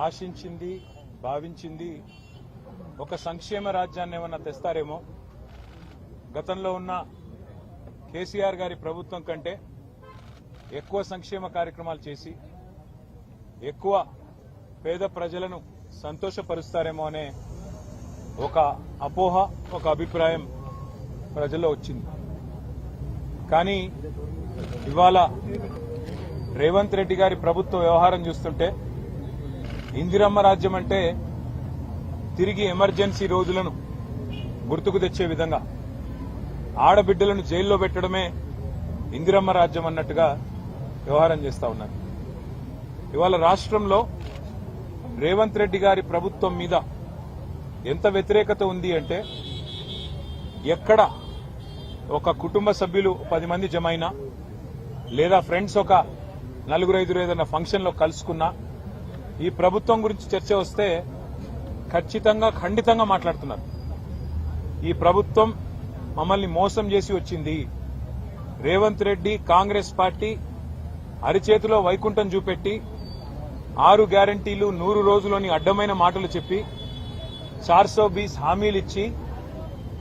ఆశించింది, భావించింది ఒక సంక్షేమ రాజ్యాన్ని ఏమన్నా తెస్తారేమో, గతంలో ఉన్న కేసీఆర్ గారి ప్రభుత్వం కంటే ఎక్కువ సంక్షేమ కార్యక్రమాలు చేసి ఎక్కువ పేద ప్రజలను సంతోషపరుస్తారేమో అనే ఒక అపోహ, ఒక అభిప్రాయం ప్రజల్లో వచ్చింది. కానీ ఇవాళ రేవంత్ రెడ్డి గారి ప్రభుత్వ వ్యవహారం చూస్తుంటే ఇందిరమ్మ రాజ్యం అంటే తిరిగి ఎమర్జెన్సీ రోజులను గుర్తుకు తెచ్చే విధంగా ఆడబిడ్డలను జైల్లో పెట్టడమే ఇందిరమ్మ రాజ్యం అన్నట్టుగా వ్యవహారం చేస్తా ఉన్నారు. ఇవాళ రాష్ట్రంలో రేవంత్ రెడ్డి గారి ప్రభుత్వం మీద ఎంత వ్యతిరేకత ఉంది అంటే, ఎక్కడ ఒక కుటుంబ సభ్యులు 10 మంది జమైనా లేదా ఫ్రెండ్స్ ఒక 4-5 ఏదైనా ఫంక్షన్లో కలుసుకున్నా ఈ ప్రభుత్వం గురించి చర్చ వస్తే ఖండితంగా మాట్లాడుతున్నారు. ఈ ప్రభుత్వం మమ్మల్ని మోసం చేసి వచ్చింది, రేవంత్ రెడ్డి కాంగ్రెస్ పార్టీ అరిచేతిలో వైకుంఠం చూపెట్టి 6 గ్యారంటీలు 100 రోజులోని అడ్డమైన మాటలు చెప్పి 420 హామీలిచ్చి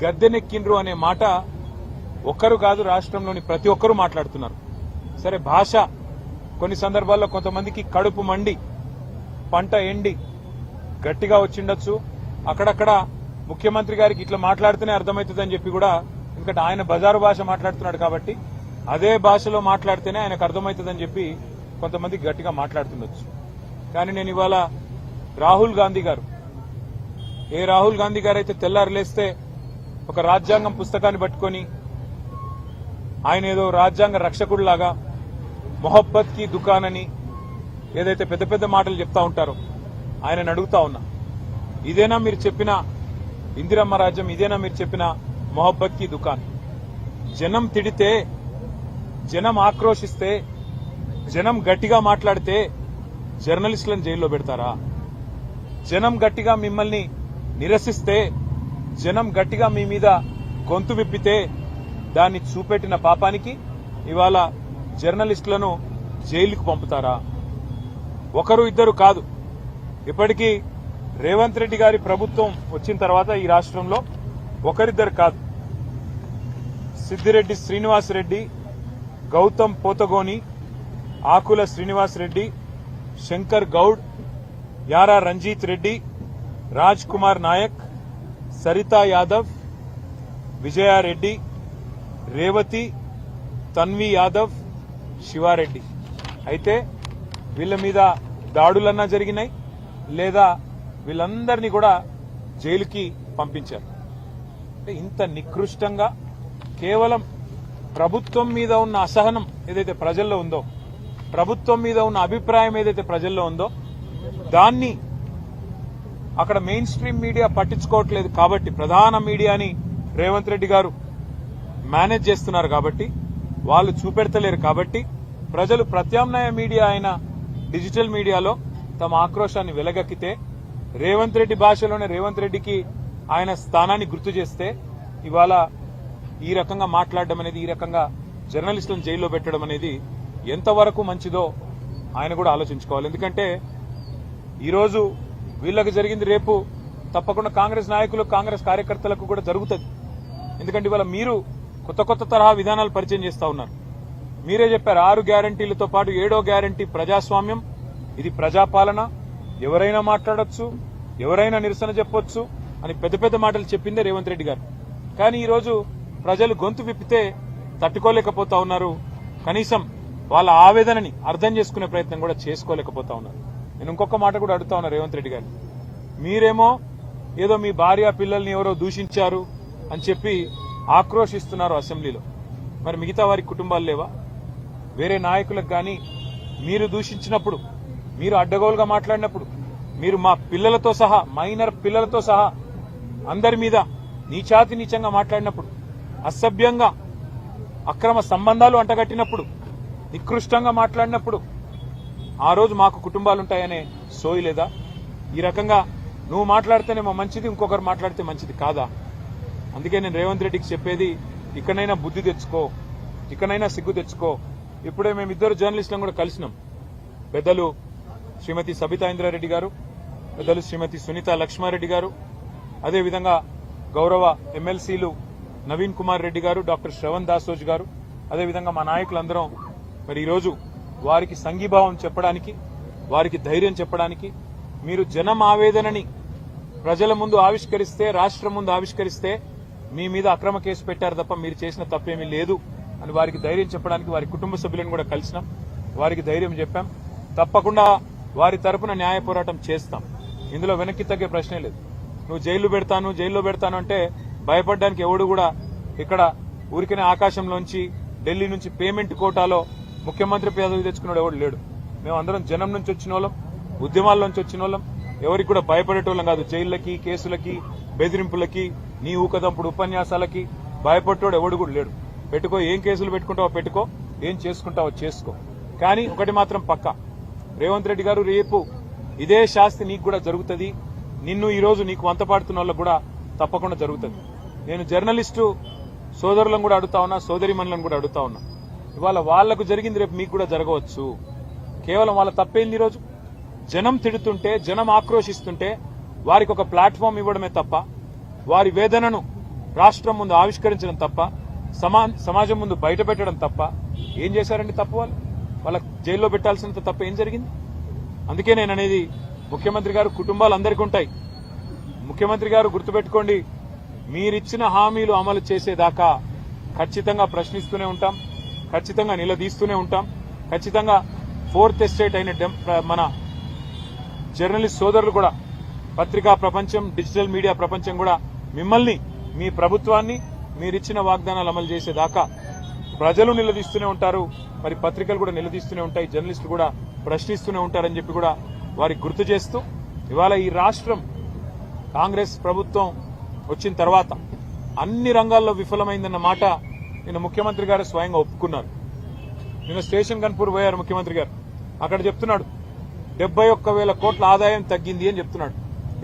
గద్దెనెక్కిండ్రు అనే మాట ఒక్కరు కాదు, రాష్ట్రంలోని ప్రతి ఒక్కరూ మాట్లాడుతున్నారు. సరే, భాష కొన్ని సందర్భాల్లో కొంతమందికి కడుపు మండి పంట ఎండి గట్టిగా వచ్చిండొచ్చు. అక్కడక్కడ ముఖ్యమంత్రి గారికి ఇట్లా మాట్లాడితేనే అర్థమవుతుందని చెప్పి కూడా, ఎందుకంటే ఆయన బజారు భాష మాట్లాడుతున్నాడు కాబట్టి అదే భాషలో మాట్లాడితేనే ఆయనకు అర్థమవుతుందని చెప్పి కొంతమంది గట్టిగా మాట్లాడుతుండొచ్చు. కానీ నేను ఇవాళ రాహుల్ గాంధీ గారు, ఏ రాహుల్ గాంధీ గారు అయితే తెల్లారులేస్తే ఒక రాజ్యాంగం పుస్తకాన్ని పట్టుకొని ఆయన ఏదో రాజ్యాంగ రక్షకుడిలాగా మొహబ్బత్ కి దుకాన్ అని ఏదైతే పెద్ద పెద్ద మాటలు చెప్తా ఉంటారో ఆయనను అడుగుతా ఉన్నా, ఇదేనా మీరు చెప్పిన ఇందిరమ్మ రాజ్యం? ఇదేనా మీరు చెప్పిన మొహబ్బత్ కి దుకాన్? జనం తిడితే, జనం ఆక్రోశిస్తే, జనం గట్టిగా మాట్లాడితే జర్నలిస్టులను జైల్లో పెడతారా? జనం గట్టిగా మిమ్మల్ని నిరసిస్తే, జనం గట్టిగా మీ మీద గొంతు విప్పితే దాన్ని చూపెట్టిన పాపానికి ఇవాళ జర్నలిస్టులను జైలుకు పంపుతారా? ఒకరు ఇద్దరు కాదు, ఇప్పటికీ రేవంత్ రెడ్డి గారి ప్రభుత్వం వచ్చిన తర్వాత ఈ రాష్ట్రంలో ఒకరిద్దరు కాదు, సిద్దిరెడ్డి శ్రీనివాసరెడ్డి, గౌతమ్ పోతగోని, ఆకుల శ్రీనివాసరెడ్డి, శంకర్ గౌడ్, యారా రంజిత్ రెడ్డి, రాజ్ కుమార్ నాయక్, సరితా యాదవ్, విజయారెడ్డి, రేవతి, తన్వి యాదవ్, శివారెడ్డి. అయితే వీళ్ల మీద దాడులన్నా జరిగినాయి లేదా వీళ్ళందరినీ కూడా జైలుకి పంపించారు. ఇంత నికృష్టంగా కేవలం ప్రభుత్వం మీద ఉన్న అసహనం ఏదైతే ప్రజల్లో ఉందో, ప్రభుత్వం మీద ఉన్న అభిప్రాయం ఏదైతే ప్రజల్లో ఉందో దాన్ని అక్కడ మెయిన్ స్ట్రీమ్ మీడియా పట్టించుకోవట్లేదు కాబట్టి, ప్రధాన మీడియాని రేవంత్ రెడ్డి గారు మేనేజ్ చేస్తున్నారు కాబట్టి, వాళ్ళు చూపెడతలేరు కాబట్టి ప్రజలు ప్రత్యామ్నాయ మీడియా అయిన డిజిటల్ మీడియాలో తమ ఆక్రోశాన్ని వెలగక్కితే, రేవంత్ రెడ్డి భాషలోనే రేవంత్ రెడ్డికి ఆయన స్థానాన్ని గుర్తు చేస్తే ఇవాళ ఈ రకంగా మాట్లాడడం అనేది, ఈ రకంగా జర్నలిస్టులను జైల్లో పెట్టడం అనేది ఎంతవరకు మంచిదో ఆయన కూడా ఆలోచించుకోవాలి. ఎందుకంటే ఈరోజు వీళ్ళకి జరిగింది రేపు తప్పకుండా కాంగ్రెస్ నాయకులకు, కాంగ్రెస్ కార్యకర్తలకు కూడా జరుగుతుంది. ఎందుకంటే ఇవాళ మీరు కొత్త తరహా విధానాలు పరిచయం చేస్తా ఉన్నారు. మీరే చెప్పారు 6 గ్యారంటీలతో పాటు 7వ గ్యారంటీ ప్రజాస్వామ్యం, ఇది ప్రజాపాలన, ఎవరైనా మాట్లాడొచ్చు, ఎవరైనా నిరసన చెప్పొచ్చు అని పెద్ద పెద్ద మాటలు చెప్పిందే రేవంత్ రెడ్డి గారు. కానీ ఈరోజు ప్రజలు గొంతు విప్పితే తట్టుకోలేకపోతా ఉన్నారు, కనీసం వాళ్ళ ఆవేదనని అర్థం చేసుకునే ప్రయత్నం కూడా చేసుకోలేకపోతా ఉన్నారు. నేను ఇంకొక మాట కూడా అడుగుతా ఉన్నా రేవంత్ రెడ్డి గారు, మీరేమో ఏదో మీ భార్య పిల్లల్ని ఎవరో దూషించారు అని చెప్పి ఆక్రోశిస్తున్నారు అసెంబ్లీలో, మరి మిగతా వారి కుటుంబాలు లేవా? వేరే నాయకులకు కానీ మీరు దూషించినప్పుడు, మీరు అడ్డగోలుగా మాట్లాడినప్పుడు, మీరు మా పిల్లలతో సహా, మైనర్ పిల్లలతో సహా అందరి మీద నీచాతి నీచంగా మాట్లాడినప్పుడు, అసభ్యంగా అక్రమ సంబంధాలు అంటగట్టినప్పుడు, నికృష్టంగా మాట్లాడినప్పుడు ఆ రోజు మాకు కుటుంబాలుంటాయనే సోయి లేదా? ఈ రకంగా నువ్వు మాట్లాడితేనేమో మంచిది, ఇంకొకరు మాట్లాడితే మంచిది కాదా? అందుకే నేను రేవంత్ రెడ్డికి చెప్పేది, ఇకనైనా బుద్ధి తెచ్చుకో, ఇకనైనా సిగ్గు తెచ్చుకో. ఇప్పుడే మేమిద్దరు జర్నలిస్టులను కూడా కలిసినాం. పెద్దలు శ్రీమతి సబితా ఇంద్రారెడ్డి గారు, పెద్దలు శ్రీమతి సునీత లక్ష్మారెడ్డి గారు, అదేవిధంగా గౌరవ ఎమ్మెల్సీలు నవీన్ కుమార్ రెడ్డి గారు, డాక్టర్ శ్రవణ్ దాసోజ్ గారు, అదేవిధంగా మా నాయకులందరం మరి ఈరోజు వారికి సంఘీభావం చెప్పడానికి, వారికి ధైర్యం చెప్పడానికి, మీరు జనం ఆవేదనని ప్రజల ముందు ఆవిష్కరిస్తే, రాష్ట్రం ముందు ఆవిష్కరిస్తే మీ మీద అక్రమ కేసు పెట్టారు తప్ప మీరు చేసిన తప్పేమీ లేదు అని వారికి ధైర్యం చెప్పడానికి వారి కుటుంబ సభ్యులను కూడా కలిసినాం. వారికి ధైర్యం చెప్పాం. తప్పకుండా వారి తరపున న్యాయ పోరాటం చేస్తాం. ఇందులో వెనక్కి తగ్గే ప్రశ్నే లేదు. నువ్వు జైల్లో పెడతాను అంటే భయపడడానికి ఎవడు కూడా ఇక్కడ ఊరికనే ఆకాశంలోంచి ఢిల్లీ నుంచి పేమెంట్ కోటాలో ముఖ్యమంత్రి పదవి తెచ్చుకున్నాడు ఎవడు లేడు. మేమందరం జనం నుంచి వచ్చిన వాళ్ళం, ఉద్యమాల్లోంచి వచ్చిన వాళ్ళం. ఎవరికి కూడా భయపడేటోళ్ళం కాదు. జైళ్లకి, కేసులకి, బెదిరింపులకి, నీ ఊకదంపుడు ఉపన్యాసాలకి భయపడేటోడు ఎవడు కూడా లేడు. పెట్టుకో, ఏం కేసులు పెట్టుకుంటావో పెట్టుకో, ఏం చేసుకుంటావో చేసుకో. కానీ ఒకటి మాత్రం పక్కా, రేవంత్ రెడ్డి గారు రేపు ఇదే శాస్తి నీకు కూడా జరుగుతుంది. నిన్ను ఈ రోజు నీకు వంతపాడుతున్న వాళ్ళకు కూడా తప్పకుండా జరుగుతుంది. నేను జర్నలిస్టు సోదరులను కూడా అడుగుతా ఉన్నా, సోదరిమణులను కూడా అడుగుతా ఉన్నా. ఇవాళ వాళ్లకు జరిగింది రేపు మీకు కూడా జరగవచ్చు. కేవలం వాళ్ళ తప్పేంది? ఈరోజు జనం తిడుతుంటే, జనం ఆక్రోశిస్తుంటే వారికి ఒక ప్లాట్ఫామ్ ఇవ్వడమే తప్ప, వారి వేదనను రాష్ట్రం ముందు ఆవిష్కరించడం తప్ప, సమాజం ముందు బయట పెట్టడం తప్ప ఏం చేశారండి తప్పు? వాళ్ళకి జైల్లో పెట్టాల్సినంత తప్ప ఏం జరిగింది? అందుకే నేను అనేది, ముఖ్యమంత్రి గారు కుటుంబాలు అందరికీ ఉంటాయి. ముఖ్యమంత్రి గారు గుర్తుపెట్టుకోండి, మీరిచ్చిన హామీలు అమలు చేసేదాకా ఖచ్చితంగా ప్రశ్నిస్తూనే ఉంటాం, ఖచ్చితంగా నిలదీస్తూనే ఉంటాం. ఖచ్చితంగా ఫోర్త్ ఎస్టేట్ అయిన మన జర్నలిస్ట్ సోదరులు కూడా, పత్రికా ప్రపంచం, డిజిటల్ మీడియా ప్రపంచం కూడా మిమ్మల్ని, మీ ప్రభుత్వాన్ని, మీరిచ్చిన వాగ్దానాలు అమలు చేసేదాకా ప్రజలు నిలదీస్తూనే ఉంటారు. మరి పత్రికలు కూడా నిలదీస్తూనే ఉంటాయి, జర్నలిస్టులు కూడా ప్రశ్నిస్తూనే ఉంటారని చెప్పి కూడా వారికి గుర్తు చేస్తూ, ఇవాళ ఈ రాష్ట్రం కాంగ్రెస్ ప్రభుత్వం వచ్చిన తర్వాత అన్ని రంగాల్లో విఫలమైందన్న మాట నిన్న ముఖ్యమంత్రి గారు స్వయంగా ఒప్పుకున్నారు. నిన్న స్టేషన్ కన్పూర్ పోయారు ముఖ్యమంత్రి గారు. అక్కడ చెప్తున్నాడు 71,000 కోట్ల ఆదాయం తగ్గింది అని చెప్తున్నాడు.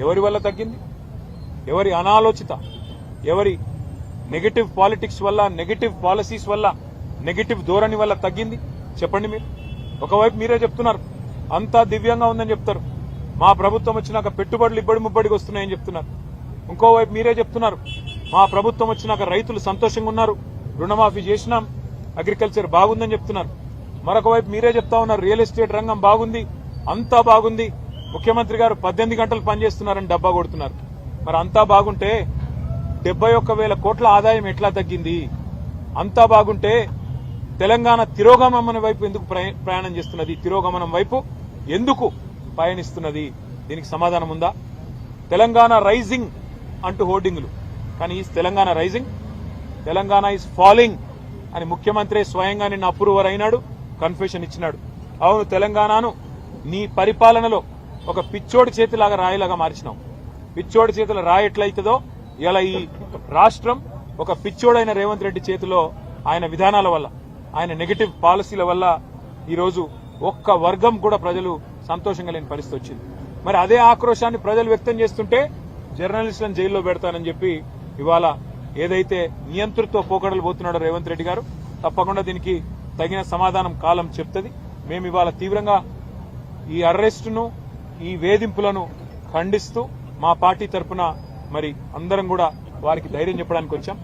ఎవరి వల్ల తగ్గింది? ఎవరి అనాలోచిత, ఎవరి నెగటివ్ పాలిటిక్స్ వల్ల, నెగటివ్ పాలసీస్ వల్ల, నెగటివ్ ధోరణి వల్ల తగ్గింది చెప్పండి మీరు. ఒకవైపు మీరే చెప్తున్నారు అంతా దివ్యంగా ఉందని చెప్తారు, మా ప్రభుత్వం వచ్చినాక పెట్టుబడులు ఇబ్బడి ముబ్బడికి వస్తున్నాయని చెప్తున్నారు. ఇంకోవైపు మీరే చెప్తున్నారు మా ప్రభుత్వం వచ్చినాక రైతులు సంతోషంగా ఉన్నారు, రుణమాఫీ చేసినాం, అగ్రికల్చర్ బాగుందని చెప్తున్నారు. మరొక వైపు మీరే చెప్తా ఉన్నారు రియల్ ఎస్టేట్ రంగం బాగుంది, అంతా బాగుంది, ముఖ్యమంత్రి గారు 18 గంటలు పనిచేస్తున్నారని డబ్బా కొడుతున్నారు. మరి అంతా బాగుంటే 71,000 కోట్ల ఆదాయం ఎట్లా తగ్గింది? అంతా బాగుంటే తెలంగాణ తిరోగమనం వైపు ఎందుకు ప్రయాణం చేస్తున్నది? తిరోగమనం వైపు ఎందుకు పయనిస్తున్నది? దీనికి సమాధానం ఉందా? తెలంగాణ రైజింగ్ అంటూ హోర్డింగ్లు, కానీ ఈ Telangana rising, Telangana is falling అని ముఖ్యమంత్రి స్వయంగా నిన్న అప్రూవర్ అయినాడు, కన్ఫెషన్ ఇచ్చినాడు. అవును, తెలంగాణను నీ పరిపాలనలో ఒక పిచ్చోడి చేతిలాగా రాయిలాగా మార్చినావు. పిచ్చోడి చేతిలో రాయి ఎట్లయితుందో ఇలా ఈ రాష్ట్రం ఒక పిచ్చోడైన రేవంత్ రెడ్డి చేతిలో, ఆయన విధానాల వల్ల, ఆయన నెగటివ్ పాలసీల వల్ల ఈరోజు ఒక్క వర్గం కూడా ప్రజలు సంతోషంగా లేని పరిస్థితి వచ్చింది. మరి అదే ఆక్రోశాన్ని ప్రజలు వ్యక్తం చేస్తుంటే జర్నలిస్టులను జైల్లో పెడతానని చెప్పి ఇవాళ ఏదైతే నియంతృత్వ పోకడలు పోతున్నాడో రేవంత్ రెడ్డి గారు, తప్పకుండా దీనికి తగిన సమాధానం కాలం చెప్తుంది. మేము ఇవాళ తీవ్రంగా ఈ అరెస్టును, ఈ వేధింపులను ఖండిస్తూ మా పార్టీ తరఫున మరి అందరం కూడా వారికి ధైర్యం చెప్పడానికి వచ్చాం.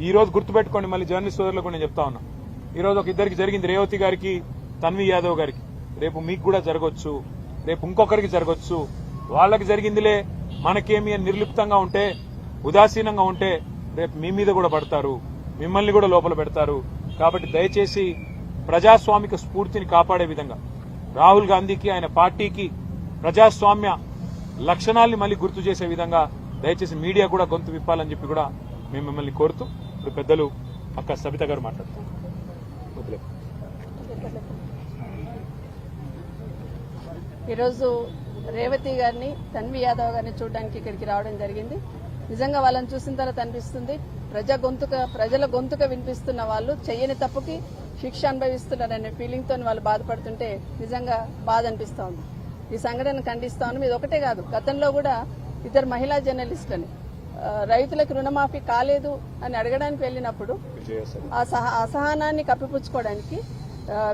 ఈ రోజు గుర్తుపెట్టుకోండి, మళ్ళీ జర్నలిస్ట్ సోదరులకు నేను చెప్తా ఉన్నా, ఈ రోజు ఒక ఇద్దరికి జరిగింది, రేవతి గారికి, తన్వి యాదవ్ గారికి. రేపు మీకు కూడా జరగొచ్చు, రేపు ఇంకొకరికి జరగొచ్చు. వాళ్ళకి జరిగిందిలే మనకేమి అని నిర్లిప్తంగా ఉంటే, ఉదాసీనంగా ఉంటే రేపు మీ మీద కూడా పడతారు, మిమ్మల్ని కూడా లోపల పెడతారు. కాబట్టి దయచేసి ప్రజాస్వామిక స్ఫూర్తిని కాపాడే విధంగా రాహుల్ గాంధీకి, ఆయన పార్టీకి ప్రజాస్వామ్య లక్షణాల్ని మళ్ళీ గుర్తు చేసే విధంగా దయచేసి మీడియా కూడా గొంతు విప్పాలని చెప్పి కూడా మేము మిమ్మల్ని కోరుతూ, ఇప్పుడు పెద్దలు అక్క సబిత గారు మాట్లాడుతారు. ఈరోజు రేవతి గారిని, తన్వి యాదవ్ గారిని చూడడానికి ఇక్కడికి రావడం జరిగింది. నిజంగా వాళ్ళని చూసిన తర్వాత అనిపిస్తుంది, ప్రజల గొంతుక వినిపిస్తున్న వాళ్ళు చెయ్యని తప్పుకి శిక్ష అనుభవిస్తున్నారనే ఫీలింగ్ తో వాళ్ళు బాధపడుతుంటే నిజంగా బాధ అనిపిస్తా ఉంది. ఈ సంఘటన ఖండిస్తా ఉన్నాం. ఇది ఒకటే కాదు, గతంలో కూడా ఇద్దరు మహిళా జర్నలిస్టులని రైతులకు రుణమాఫీ కాలేదు అని అడగడానికి వెళ్ళినప్పుడు ఆ అసహనాన్ని కప్పిపుచ్చుకోవడానికి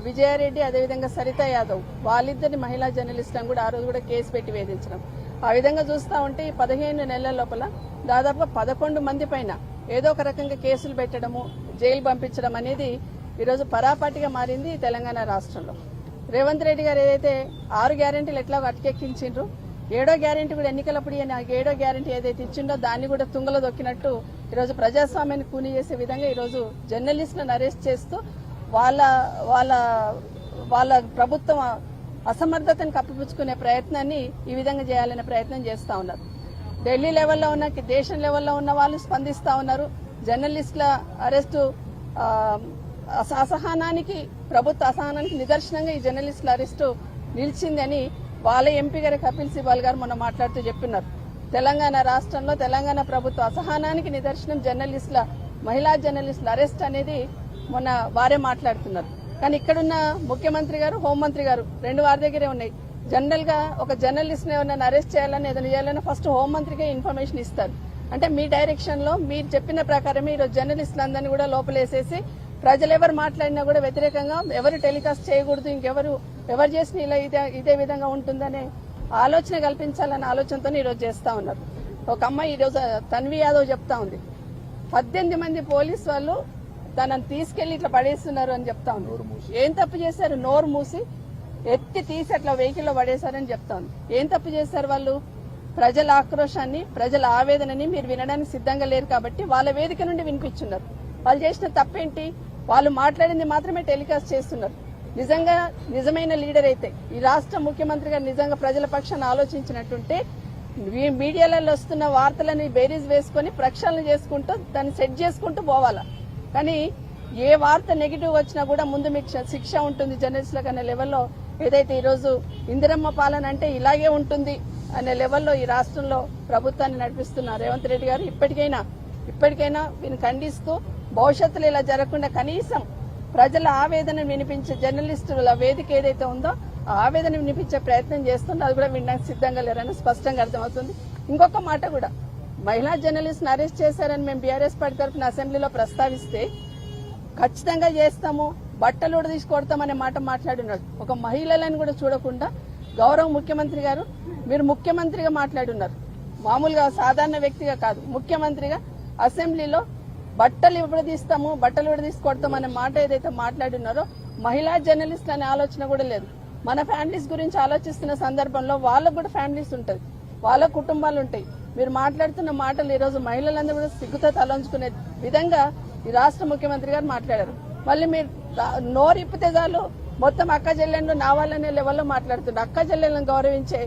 విజయారెడ్డి, అదేవిధంగా సరిత యాదవ్, వాళ్ళిద్దరిని మహిళా జర్నలిస్టులను కూడా ఆ రోజు కూడా కేసు పెట్టి వేధించడం. ఆ విధంగా చూస్తా ఉంటే ఈ 15 నెలల లోపల దాదాపు 11 మంది పైన ఏదో ఒక రకంగా కేసులు పెట్టడము, జైలు పంపించడం అనేది ఈరోజు పరాపాటిగా మారింది ఈ తెలంగాణ రాష్ట్రంలో. రేవంత్ రెడ్డి గారు ఏదైతే 6 గ్యారెంటీలు ఎట్లా అటకెక్కించిండ్రు, 7వ గ్యారెంటీ కూడా ఎన్నికలప్పుడు 7వ గ్యారెంటీ ఏదైతే ఇచ్చిండో దాన్ని కూడా తుంగలో దొక్కినట్టు ఈరోజు ప్రజాస్వామ్యాన్ని కూని చేసే విధంగా ఈరోజు జర్నలిస్టులను అరెస్ట్ చేస్తూ వాళ్ళ ప్రభుత్వం అసమర్థతను కప్పిపుచ్చుకునే ప్రయత్నాన్ని ఈ విధంగా చేయాలనే ప్రయత్నం చేస్తా ఉన్నారు. ఢిల్లీ లెవెల్లో ఉన్న, దేశం లెవెల్లో ఉన్న వాళ్ళు స్పందిస్తా ఉన్నారు. జర్నలిస్టుల అరెస్టు అసహనానికి, ప్రభుత్వ అసహనానికి నిదర్శనంగా ఈ జర్నలిస్టుల అరెస్టు నిలిచిందని వాళ్ళ ఎంపీ గారు కపిల్ సిబాల్ గారు మొన్న మాట్లాడుతూ చెప్పినారు. తెలంగాణ రాష్ట్రంలో తెలంగాణ ప్రభుత్వ అసహనానికి నిదర్శనం మహిళా జర్నలిస్టుల అరెస్ట్ అనేది మొన్న వారే మాట్లాడుతున్నారు. కానీ ఇక్కడున్న ముఖ్యమంత్రి గారు, హోంమంత్రి గారు రెండు వారి దగ్గరే ఉన్నాయి. జనరల్ గా ఒక జర్నలిస్ట్ ని ఎవరైనా అరెస్ట్ చేయాలని, ఏదైనా చేయాలని ఫస్ట్ హోంమంత్రికే ఇన్ఫర్మేషన్ ఇస్తారు. అంటే మీ డైరెక్షన్ లో మీరు చెప్పిన ప్రకారమే ఈరోజు జర్నలిస్టులందరినీ కూడా లోపలేసేసి ప్రజలు ఎవరు మాట్లాడినా కూడా వ్యతిరేకంగా ఎవరు టెలికాస్ట్ చేయకూడదు, ఎవరు చేసిన ఇలా ఇదే విధంగా ఉంటుందనే ఆలోచన కల్పించాలనే ఆలోచనతో ఈరోజు చేస్తా ఉన్నారు. ఒక అమ్మాయి ఈరోజు తన్వి యాదవ్ చెప్తా ఉంది, 18 మంది పోలీసు వాళ్ళు తనని తీసుకెళ్లి ఇట్లా పడేస్తున్నారు అని చెప్తా ఉంది. ఏం తప్పు చేశారు? నోరు మూసి ఎత్తి తీసి అట్లా వెహికల్లో పడేశారని చెప్తా ఉంది. ఏం తప్పు చేశారు వాళ్ళు? ప్రజల ఆక్రోశాన్ని, ప్రజల ఆవేదనని మీరు వినడానికి సిద్ధంగా లేరు కాబట్టి వాళ్ళ వేదిక నుండి వినిపించున్నారు. వాళ్ళు చేసిన తప్పేంటి? వాళ్ళు మాట్లాడింది మాత్రమే టెలికాస్ట్ చేస్తున్నారు. నిజంగా నిజమైన లీడర్ అయితే, ఈ రాష్ట్ర ముఖ్యమంత్రి గారు నిజంగా ప్రజల పక్షాన్ని ఆలోచించినట్టుంటే మీడియాలలో వస్తున్న వార్తలని బేరీజ్ వేసుకుని ప్రక్షాళన చేసుకుంటూ దాన్ని సెట్ చేసుకుంటూ పోవాలా. కానీ ఏ వార్త నెగిటివ్ వచ్చినా కూడా ముందు మీకు శిక్ష ఉంటుంది జర్నలిస్టులకు అనే లెవెల్లో ఏదైతే ఈరోజు ఇందిరమ్మ పాలన అంటే ఇలాగే ఉంటుంది అనే లెవెల్లో ఈ రాష్ట్రంలో ప్రభుత్వాన్ని నడిపిస్తున్న రేవంత్ రెడ్డి గారు ఇప్పటికైనా వీరిని ఖండిస్తూ భవిష్యత్తులో ఇలా జరగకుండా కనీసం ప్రజల ఆవేదన వినిపించే జర్నలిస్టుల వేదిక ఏదైతే ఉందో ఆ ఆవేదన వినిపించే ప్రయత్నం చేస్తుందో అది కూడా వినడానికి సిద్ధంగా లేరని స్పష్టంగా అర్థమవుతుంది. ఇంకొక మాట కూడా, మహిళా జర్నలిస్ట్ని అరెస్ట్ చేశారని మేము బీఆర్ఎస్ పార్టీ తరఫున అసెంబ్లీలో ప్రస్తావిస్తే ఖచ్చితంగా చేస్తాము, బట్టలు తీసుకొడతామనే మాట మాట్లాడున్నాడు. ఒక మహిళలను కూడా చూడకుండా గౌరవ ముఖ్యమంత్రి గారు, మీరు ముఖ్యమంత్రిగా మాట్లాడున్నారు, మామూలుగా సాధారణ వ్యక్తిగా కాదు, ముఖ్యమంత్రిగా అసెంబ్లీలో బట్టలు తీసుకొడతాం అనే మాట ఏదైతే మాట్లాడున్నారో మహిళా జర్నలిస్టులు అనే ఆలోచన కూడా లేదు. మన ఫ్యామిలీస్ గురించి ఆలోచిస్తున్న సందర్భంలో వాళ్ళకు కూడా ఫ్యామిలీస్ ఉంటుంది, వాళ్ళ కుటుంబాలు ఉంటాయి. మీరు మాట్లాడుతున్న మాటలు ఈరోజు మహిళలందరూ కూడా సిగ్గుతో తలంచుకునే విధంగా ఈ రాష్ట్ర ముఖ్యమంత్రి గారు మాట్లాడారు. మళ్ళీ మీరు నోరు ఇప్పితే చాలు మొత్తం అక్క చెల్లెళ్ళు నా వాళ్ళనే లెవెల్లో మాట్లాడుతున్నారు. అక్క చెల్లెళ్ళను గౌరవించే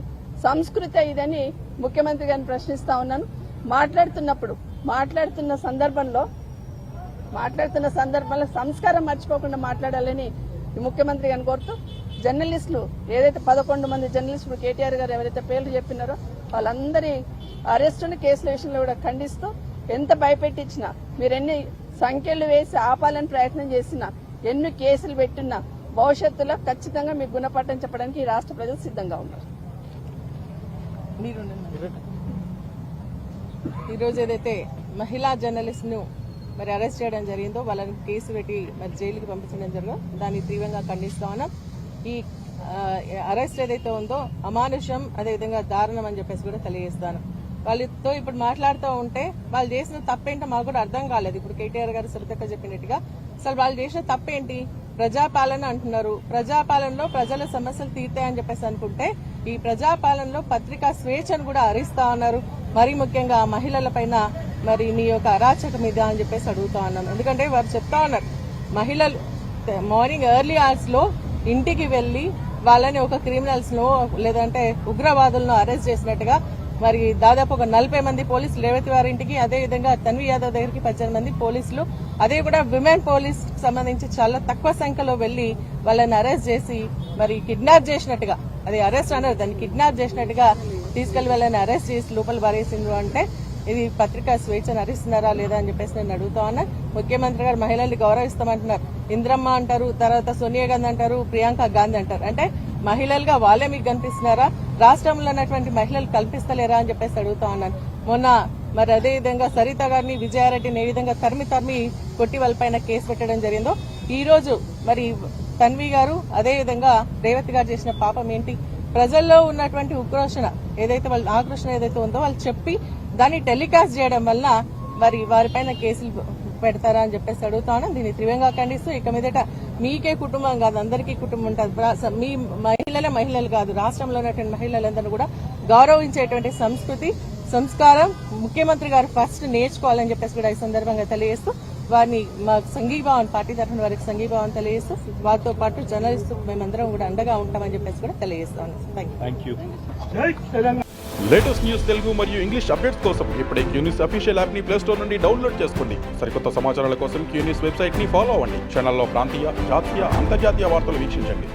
సంస్కృతి ఇదని ముఖ్యమంత్రి గారిని ప్రశ్నిస్తా ఉన్నాను. మాట్లాడుతున్న సందర్భంలో సంస్కారం మర్చిపోకుండా మాట్లాడాలని ఈ ముఖ్యమంత్రి గారిని కోరుతూ, జర్నలిస్టులు ఏదైతే 11 మంది జర్నలిస్టులు కేటీఆర్ గారు ఎవరైతే పేర్లు చెప్పినారో వాళ్ళందరి అరెస్టుని, కేసుల విషయంలో కూడా ఖండిస్తూ, ఎంత భయపెట్టించినా, మీరు ఎన్ని సంఖ్యలు వేసి ఆపాలని ప్రయత్నం చేసినా, ఎన్ని కేసులు పెట్టినా భవిష్యత్తులో ఖచ్చితంగా మీకు గుణపాఠం చెప్పడానికి ఈ రాష్ట్ర ప్రజలు సిద్ధంగా ఉన్నారు. ఈరోజు ఏదైతే మహిళా జర్నలిస్ట్ ను మరి అరెస్ట్ చేయడం జరిగిందో, వాళ్ళని కేసు పెట్టి మరి జైలుకి పంపించడం జరిగిందో దాన్ని తీవ్రంగా ఖండిస్తా ఉన్నాం. ఈ అరెస్ట్ ఏదైతే ఉందో అమానుషం, అదేవిధంగా దారుణం అని చెప్పేసి కూడా తెలియజేస్తాను. వాళ్ళతో ఇప్పుడు మాట్లాడుతూ ఉంటే వాళ్ళు చేసిన తప్పేంటో మాకు కూడా అర్థం కాలేదు. ఇప్పుడు కేటీఆర్ గారు సురతక్క చెప్పినట్టుగా అసలు వాళ్ళు చేసిన తప్పేంటి? ప్రజాపాలన అంటున్నారు, ప్రజాపాలనలో ప్రజల సమస్యలు తీర్తాయని చెప్పేసి అనుకుంటే ఈ ప్రజాపాలనలో పత్రికా స్వేచ్ఛను కూడా హరిస్తా ఉన్నారు. మరీ ముఖ్యంగా మహిళల పైన మరి నీ యొక్క అరాచక మీద అని చెప్పేసి అడుగుతా ఉన్నాం. ఎందుకంటే వారు చెప్తా ఉన్నారు, మహిళలు మార్నింగ్ ఎర్లీ అవర్స్ లో ఇంటికి వెళ్లి వాళ్ళని ఒక క్రిమినల్స్ ను లేదంటే ఉగ్రవాదులను అరెస్ట్ చేసినట్టుగా మరి దాదాపు ఒక 40 మంది పోలీసులు రేవతి వారి ఇంటికి, అదేవిధంగా తన్వి యాదవ్ దగ్గరికి 18 మంది పోలీసులు, అదే కూడా విమెన్ పోలీస్ సంబంధించి చాలా తక్కువ సంఖ్యలో వెళ్లి వాళ్ళని అరెస్ట్ చేసి మరి కిడ్నాప్ చేసినట్టుగా, అది అరెస్ట్ అన్నారు, దాన్ని కిడ్నాప్ చేసినట్టుగా తీసుకెళ్లి వాళ్ళని అరెస్ట్ చేసి లోపల పారేసిండ్రు. అంటే ఇది పత్రికా స్వేచ్ఛను హరిస్తున్నారా లేదా అని చెప్పేసి నేను అడుగుతా ఉన్నా. ముఖ్యమంత్రి గారు మహిళల్ని గౌరవిస్తామంటున్నారు, ఇంద్రమ్మ అంటారు, తర్వాత సోనియా గాంధీ అంటారు, ప్రియాంక గాంధీ అంటారు. అంటే మహిళలుగా వాళ్ళే మీకు కనిపిస్తున్నారా? రాష్ట్రంలో ఉన్నటువంటి మహిళలు కల్పిస్తలేరా అని చెప్పేసి అడుగుతా ఉన్నాను. మొన్న మరి అదేవిధంగా సరిత గారిని, విజయారెడ్డిని ఏ విధంగా తరిమి కొట్టి వాళ్ళపైన కేసు పెట్టడం జరిగిందో, ఈ రోజు మరి తన్వి గారు అదేవిధంగా రేవతి గారు చేసిన పాపం ఏంటి? ప్రజల్లో ఉన్నటువంటి ఉక్రోషణ ఏదైతే వాళ్ళ ఆక్రోషణ ఏదైతే ఉందో వాళ్ళు చెప్పి దాన్ని టెలికాస్ట్ చేయడం వల్ల మరి వారిపైన కేసులు పెడతారా అని చెప్పేసి అడుగుతాను. దీన్ని తీవ్రంగా ఖండిస్తూ ఇక మీదట మీకే కుటుంబం కాదు అందరికీ కుటుంబం ఉంటుంది. మీ మహిళలు కాదు, రాష్ట్రంలో ఉన్నటువంటి మహిళలందరూ కూడా గౌరవించేటువంటి సంస్కృతి సంస్కారం ముఖ్యమంత్రి గారు ఫస్ట్ నేర్చుకోవాలని చెప్పేసి కూడా ఈ సందర్భంగా తెలియజేస్తూ వారిని మా సంఘీభావం పార్టీ తరఫున వారికి సంఘీభావం తెలియజేస్తూ వారితో పాటు జర్నలిస్టు మేమందరం కూడా అండగా ఉంటామని చెప్పేసి కూడా తెలియజేస్తాను. Thank you. Latest news Telugu మరియు ఇంగ్లీష్ అప్డేట్స్ కోసం ఇప్పుడే క్యూన్యూస్ అఫీషియల్ యాప్ ని ప్లే స్టోర్ నుండి డౌన్లోడ్ చేసుకోండి. సరికొత్త సమాచారాల కోసం క్యూన్యూస్ వెబ్సైట్ ని ఫాలో అవ్వండి. ఛానల్లో ప్రాంతీయ, జాతీయ, అంతర్జాతీయ వార్తలు వీక్షించండి.